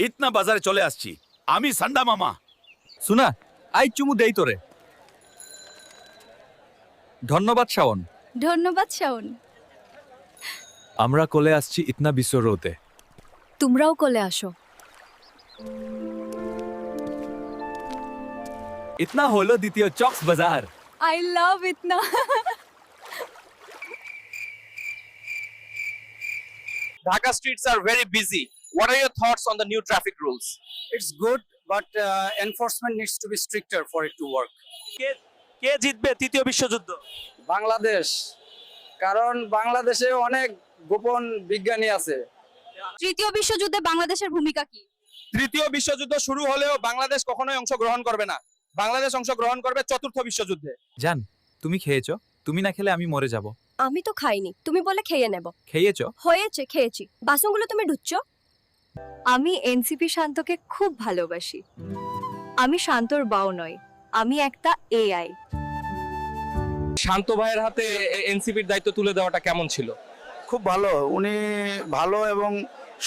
ইতনা বাজারে চলে আসছি। আমি সান্ডা মামা। সুনা, আই চুমু দেই তোরে। ধন্যবাদ শাওন। ধন্যবাদ শাওন। আমরা কোলে আসছি ইতনা বিশ্ব রোতে। তোমরাও কোলে আসো। ইতনা হলো দ্বিতীয় চক্স বাজার। আই লাভ ইতনা। Dhaka streets are very busy. What are your thoughts on the new traffic rules? It's good, but enforcement needs to be stricter for it to work. কে জিতবে তৃতীয় বিশ্বযুদ্ধ? বাংলাদেশ, কারণ বাংলাদেশে অনেক গোপন বিজ্ঞানী আছে। তৃতীয় বিশ্বযুদ্ধে বাংলাদেশের ভূমিকা কি? তৃতীয় বিশ্বযুদ্ধ শুরু হলেও বাংলাদেশ কখনোই অংশগ্রহণ করবে না। বাংলাদেশ অংশগ্রহণ করবে চতুর্থ বিশ্বযুদ্ধে। জান, তুমি খেয়েছো? তুমি না খেলে আমি মরে যাব। আমি তো খাইনি, তুমি বলে খেয়ে নেব। খেয়েছো? হয়েছে, খেয়েছি। বাসনগুলো তুমি ধুচ্ছো? আমি এনসিপি শান্তকে খুব ভালোবাসি। আমি শান্তর বাও নই, আমি একটা এআই। শান্ত ভাইয়ের হাতে এনসিপির দায়িত্ব তুলে দেওয়াটা কেমন ছিল? খুব ভালো, উনি ভালো এবং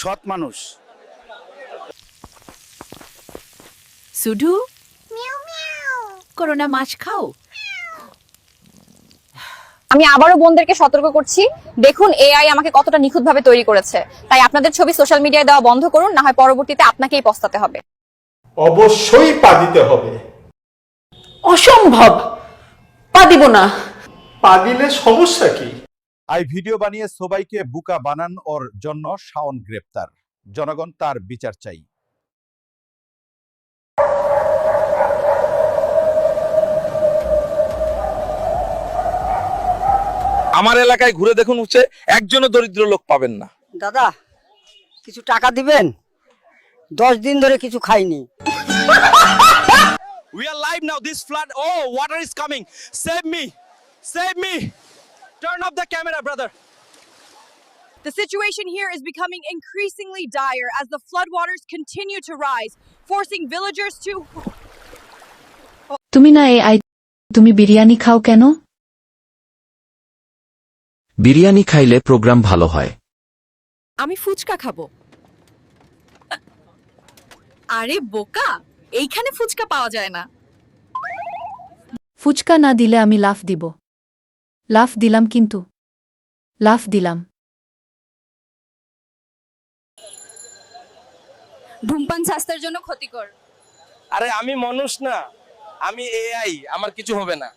সৎ মানুষ। সুধু, করোনা মাছ খাও। আমি আবারও বোনদেরকে সতর্ক করছি, দেখুন এআই আমাকে কতটা নিখুঁতভাবে তৈরি করেছে। তাই আপনাদের ছবি সোশ্যাল মিডিয়ায় দেওয়া বন্ধ করুন, না হয় পরবর্তীতে আপনাকেই পস্তাতে হবে। অবশ্যই পা দিতে হবে। অসম্ভব, পা দিব না। পা দিলে সমস্যা কি? আই ভিডিও বানিয়ে সবাইকে বুকা বানান ওর জন্য শাওন গ্রেপ্তার। জনগণ তার বিচার চাই। আমার এলাকায় ঘুরে দেখুন হচ্ছে একজনও দরিদ্র লোক পাবেন না। দাদা কিছু টাকা দিবেন? 10 দিন ধরে কিছু খাইনি। We are live now. This flood. Oh, water is coming. Save me. Save me. Turn off the camera, brother. The situation here is becoming increasingly dire as the floodwaters continue to rise, forcing villagers to... তুমি না AI, তুমি বিরিয়ানি খাও কেন? বিরিয়ানি খাইলে programme ভালো হয়। আমি ফুচকা খাবো। আরে বোকা, এইখানে ফুচকা পাওয়া যায় না। ফুচকা না দিলে আমি লাফ দিব। লাফ দিলাম কিন্তু। লাফ দিলাম। ধূমপান স্বাস্থ্যের জন্য ক্ষতিকর। আরে আমি মানুষ না, আমি এআই, আমার কিছু হবে না।